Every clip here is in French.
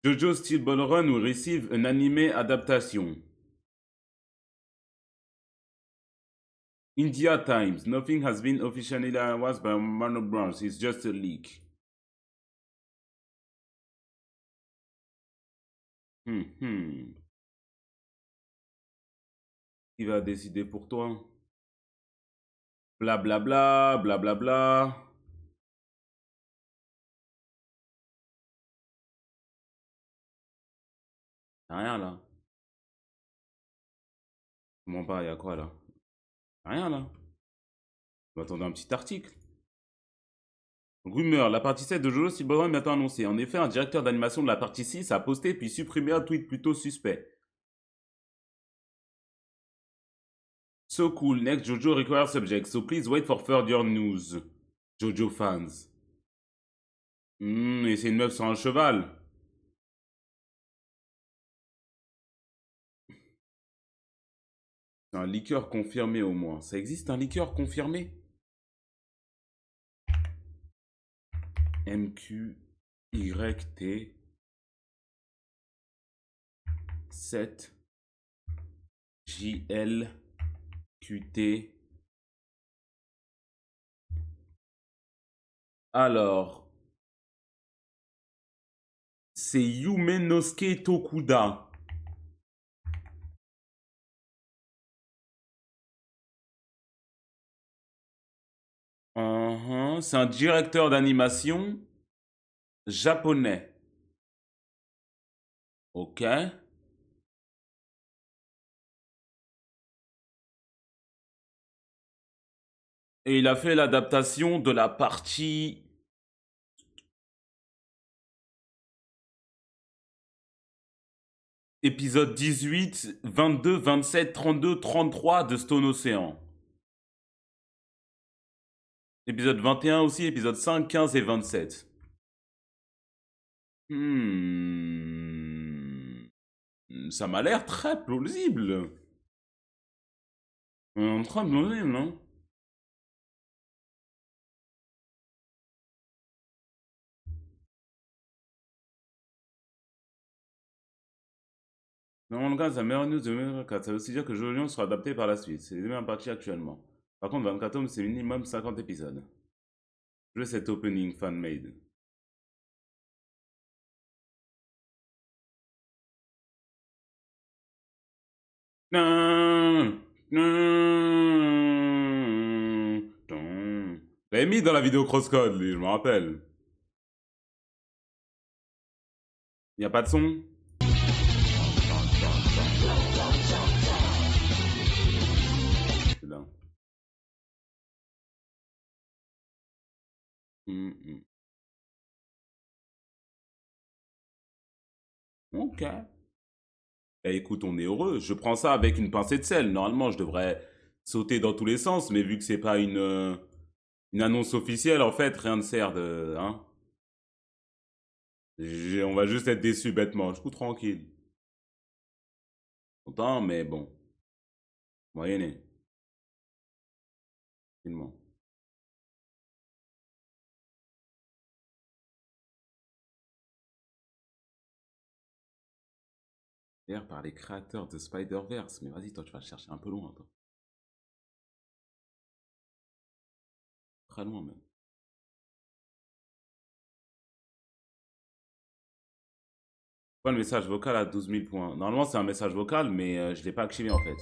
JoJo Steel Ball Run will receive an anime adaptation. India Times. Nothing has been officially announced by Warner Bros. It's just a leak. Qui va décider pour toi? Blablabla, blablabla. Y'a rien là. Comment pas, y'a quoi là? Y'a rien là. On va attendre un petit article. Rumeur, la partie 7 de JoJo Steel Ball Run est maintenant annoncée. En effet, un directeur d'animation de la partie 6 a posté puis supprimé un tweet plutôt suspect. So cool, next JoJo requires subject, so please wait for further news. JoJo fans. Et c'est une meuf sur un cheval. C'est un liqueur confirmé au moins. Ça existe un liqueur confirmé? MQYT 7 JLQT. Alors, c'est Yumenosuke Tokuda. C'est un directeur d'animation japonais. Ok. Et il a fait l'adaptation de la partie épisode 18, 22, 27, 32, 33 de Stone Ocean. Épisode 21 aussi, épisode 5, 15 et 27. Ça m'a l'air très plausible. Très plausible, non? Dans le cas, la meilleure news de 2024, ça veut aussi dire que Jolion sera adapté par la suite. C'est les mêmes parties actuellement. Par contre, 24 tomes, c'est minimum 50 épisodes. Je veux cet opening fan-made. L'avais mis dans la vidéo Crosscode, lui, je me rappelle. Y a pas de son? C'est là. Ok. Eh, écoute, on est heureux. Je prends ça avec une pincée de sel. Normalement, je devrais sauter dans tous les sens, mais vu que c'est pas une annonce officielle, en fait, rien ne sert de... Hein. On va juste être déçus bêtement. Je suis tranquille. Content, mais bon. Moyenné. Finalement. D'ailleurs, par les créateurs de Spider-Verse. Mais vas-y, toi, tu vas chercher un peu loin, toi. Très loin, même. Pourquoi le message vocal à 12 000 points? Normalement, c'est un message vocal, mais je l'ai pas activé, en fait.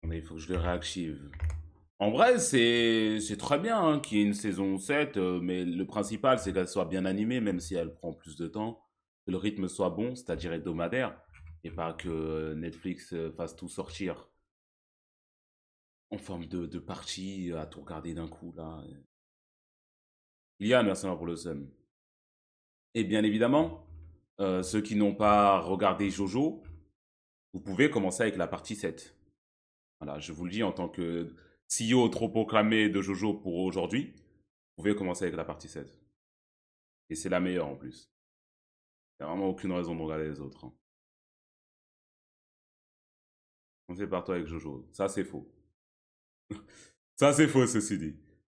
Mais il faut que je le réactive. En vrai, c'est très bien hein, qu'il y ait une saison 7, mais le principal, c'est qu'elle soit bien animée, même si elle prend plus de temps. Que le rythme soit bon, c'est-à-dire hebdomadaire, et pas que Netflix fasse tout sortir en forme de partie à tout regarder d'un coup, là. Ilian, merci pour le sun. Et bien évidemment, ceux qui n'ont pas regardé Jojo, vous pouvez commencer avec la partie 7. Voilà, je vous le dis en tant que CEO trop proclamé de Jojo pour aujourd'hui, vous pouvez commencer avec la partie 7. Et c'est la meilleure en plus. Il n'y a vraiment aucune raison de regarder les autres. Hein. On fait par toi avec Jojo. Ça, c'est faux. Ça, c'est faux, ceci dit.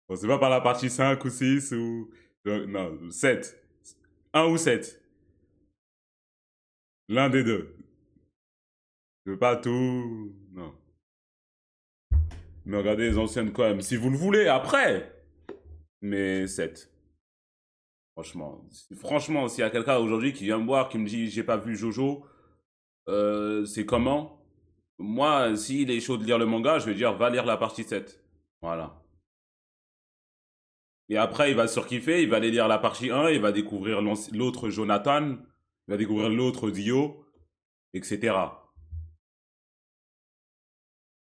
Bon, c'est pas par la partie 5 ou 6 ou... Non, 7. Un ou 7. L'un des deux. Je veux pas tout... Non. Mais regardez les anciennes quand même. Si vous le voulez, après. Mais 7. Franchement. Franchement, s'il y a quelqu'un aujourd'hui qui vient me voir, qui me dit j'ai pas vu Jojo, c'est comment? Moi, s'il est chaud de lire le manga, je vais dire va lire la partie 7. Voilà. Et après, il va surkiffer, il va aller lire la partie 1, il va découvrir l'autre Jonathan, il va découvrir l'autre Dio, etc.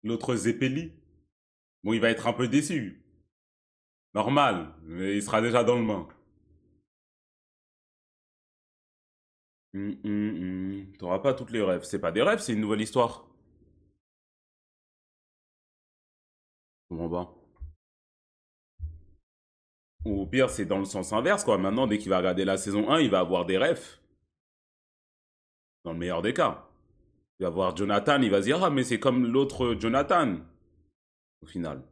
L'autre Zeppeli. Bon, il va être un peu déçu. Normal, mais il sera déjà dans le bain. T'auras pas toutes les rêves. C'est pas des rêves, c'est une nouvelle histoire. Comment va? Ou au pire, c'est dans le sens inverse, quoi. Maintenant, dès qu'il va regarder la saison 1, il va avoir des rêves. Dans le meilleur des cas. Il va voir Jonathan, il va se dire ah, mais c'est comme l'autre Jonathan. Au final.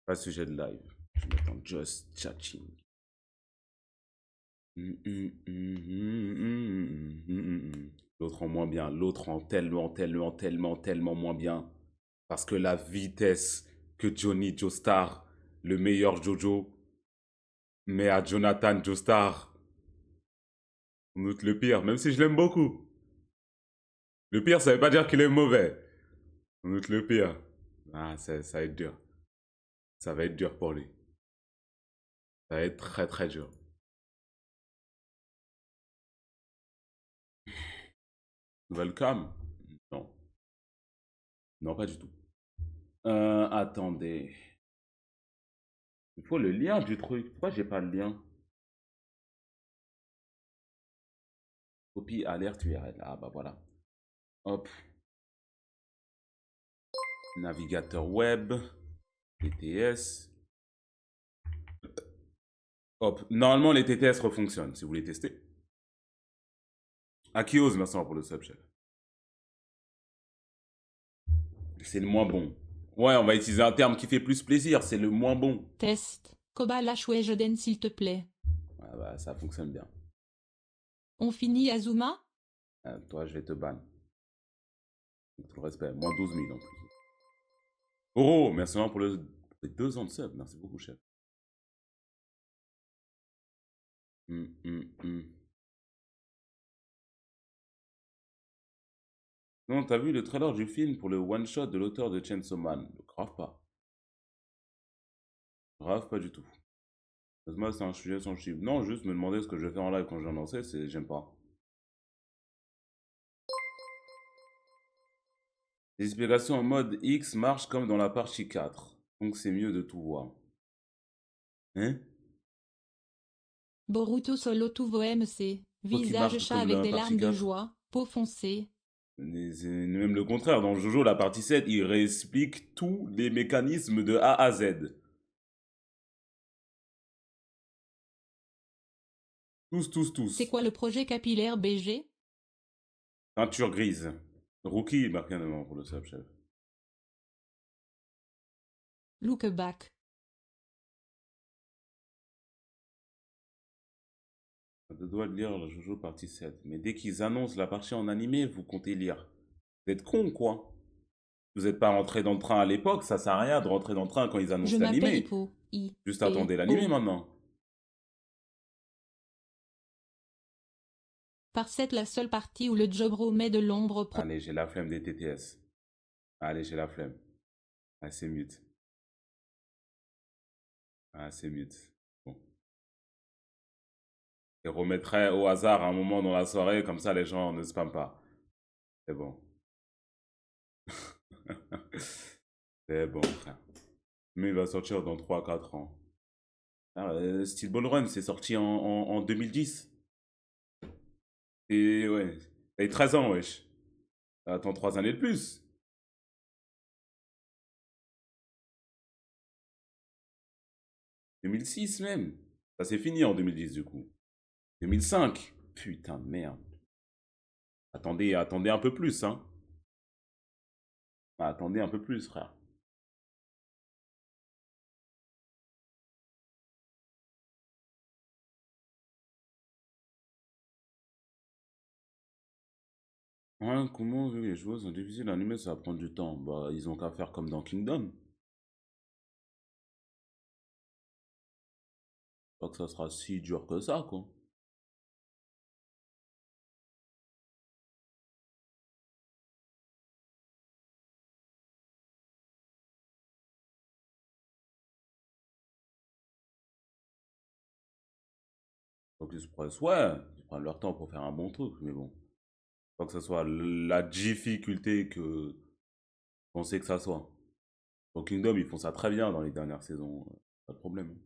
Pas sujet de live. Je vais mettre en just chatting. L'autre en moins bien, l'autre en tellement, tellement, tellement, tellement moins bien. Parce que la vitesse que Johnny Joestar, le meilleur Jojo, met à Jonathan Joestar, on note le pire, même si je l'aime beaucoup. Le pire, ça veut pas dire qu'il est mauvais. On note le pire. Ah, ça va être dur. Ça va être dur pour lui. Ça va être très très dur. Nouvelle cam? Non. Non, pas du tout. Attendez. Il faut le lien du truc. Pourquoi j'ai pas le lien? Copie alerte URL. Ah bah voilà. Hop. Navigateur web. TTS. Hop. Normalement, les TTS refonctionnent si vous voulez tester. Akios, merci pour le sub, chef. C'est le moins bon. Ouais, on va utiliser un terme qui fait plus plaisir. C'est le moins bon. Test. Koba Joden s'il te plaît. Ah bah, ça fonctionne bien. On finit Azuma? Toi, je vais te ban. Avec tout le respect. Moins 12 000 en plus. Oh, merci pour les 2 ans de sub. Merci beaucoup, chef. Non, t'as vu le trailer du film pour le one-shot de l'auteur de Chainsaw Man? Grave pas. Grave pas du tout. Moi, c'est un sujet sensible. Non, juste me demander ce que je vais faire en live quand je viens lancer, c'est j'aime pas. Les explications en mode X marchent comme dans la partie 4. Donc c'est mieux de tout voir. Hein? Boruto Solo Tuvo MC. Visage chat avec des larmes de joie. Peau foncée. C'est même le contraire. Dans Jojo, la partie 7, il réexplique tous les mécanismes de A à Z. Tous. C'est quoi le projet capillaire BG? Peinture grise. Rookie, marqué un pour le sub, chef. Look back. De doigt de lire la Jojo partie 7. Mais dès qu'ils annoncent la partie en animé, vous comptez lire. Vous êtes con, quoi. Vous n'êtes pas rentré dans le train à l'époque, ça sert à rien de rentrer dans le train quand ils annoncent l'animé. Juste attendez l'animé maintenant. Par cette la seule partie où le Jobro met de l'ombre. Allez, j'ai la flemme des TTS. Allez, j'ai la flemme. Ah, c'est mute. Ah, c'est mute. Bon. Et remettrai au hasard un moment dans la soirée, comme ça les gens ne spamment pas. C'est bon. C'est bon, frère. Mais il va sortir dans 3-4 ans. Ah, Steel Ball Run, c'est sorti en 2010. Et ouais, t'as 13 ans, wesh. Attends 3 années de plus. 2006 même. Ça s'est fini en 2010 du coup. 2005. Putain de merde. Attendez un peu plus, hein. Bah, attendez un peu plus, frère. Ouais, comment les joueurs sont difficiles à animer, ça va prendre du temps. Bah, ils ont qu'à faire comme dans Kingdom. Pas que ça sera si dur que ça, quoi. Faut qu'ils se pressent, ouais, ils prennent leur temps pour faire un bon truc, mais bon. Pas que ça soit la difficulté que on sait que ça soit. Dans Kingdom, ils font ça très bien dans les dernières saisons. Pas de problème.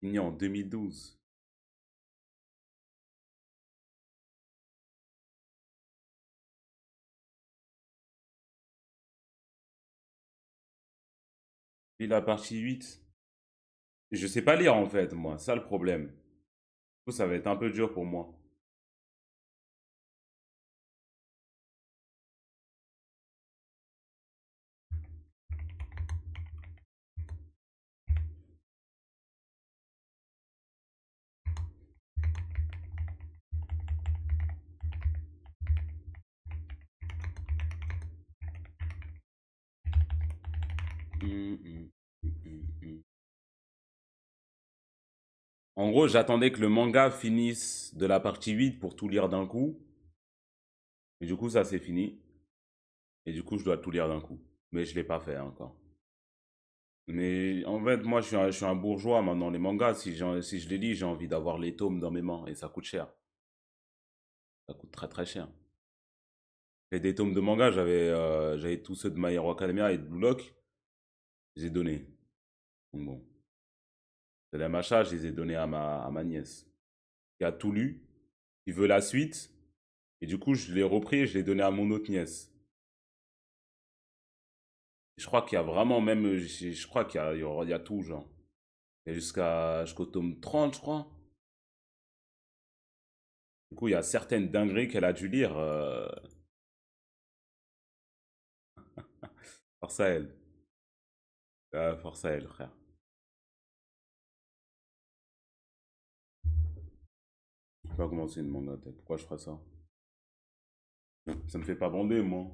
Fini en 2012. Et la partie 8. Je sais pas lire en fait, moi. Ça le problème. Du coup, ça va être un peu dur pour moi. Hum, hum, hum. En gros, j'attendais que le manga finisse de la partie 8 pour tout lire d'un coup. Et du coup, ça c'est fini. Et du coup, je dois tout lire d'un coup. Mais je l'ai pas fait encore. Mais en fait, moi, je suis un bourgeois maintenant. Les mangas, si je les lis, j'ai envie d'avoir les tomes dans mes mains. Et ça coûte cher. Ça coûte très très cher. Et des tomes de manga, j'avais tous ceux de My Hero Academia et de Blue Lock. Je les ai donnés. Donc bon. C'est les machins, je les ai donnés à ma nièce. Qui a tout lu. Qui veut la suite. Et du coup, je l'ai repris et je l'ai donné à mon autre nièce. Je crois qu'il y a vraiment même, je crois il y a tout, genre. Il y a jusqu'au tome 30, je crois. Du coup, il y a certaines dingueries qu'elle a dû lire. Force à elle. Force à elle, frère. Je sais pas comment c'est une manga tête. Pourquoi je ferais ça? Ça me fait pas bander, moi.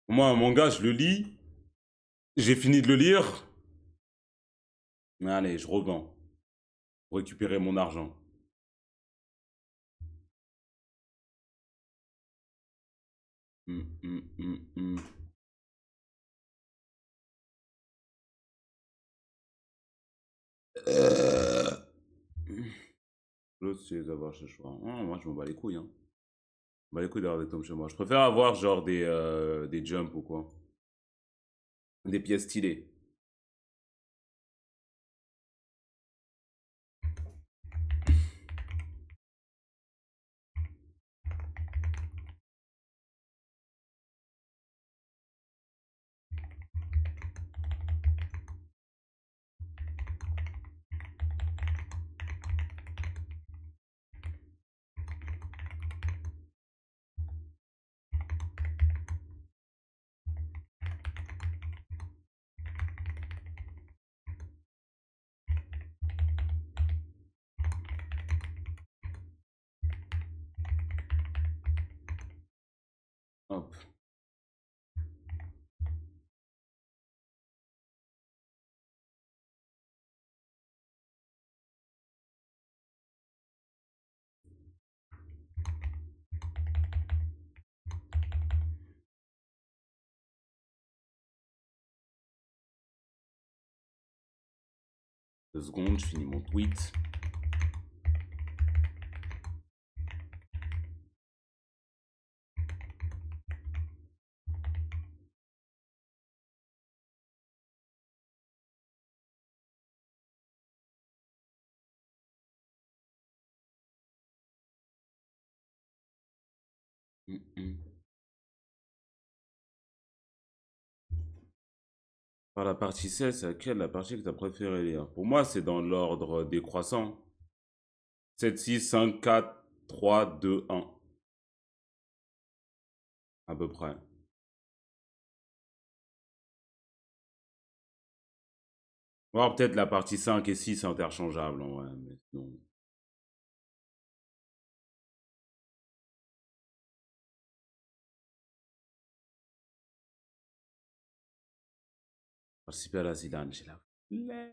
Moi, un manga, je le lis. J'ai fini de le lire. Allez, je revends. Pour récupérer mon argent. Hum, hum, hum, hum. Euh... L'autre, c'est les avoir chez soi. Moi, je m'en bats les couilles, hein. Je m'en bats les couilles d'avoir des tomes chez moi. Je préfère avoir genre des jumps ou quoi. Des pièces stylées. Hop. Deux secondes, je finis mon tweet. Hum, hum. Par la partie 16, c'est laquelle la partie que tu as préféré lire? Pour moi, c'est dans l'ordre décroissant. 7, 6, 5, 4, 3, 2, 1. À peu près. Voir peut-être la partie 5 et 6 interchangeables en vrai, mais sinon. Participer à la Zidane, j'ai la flemme.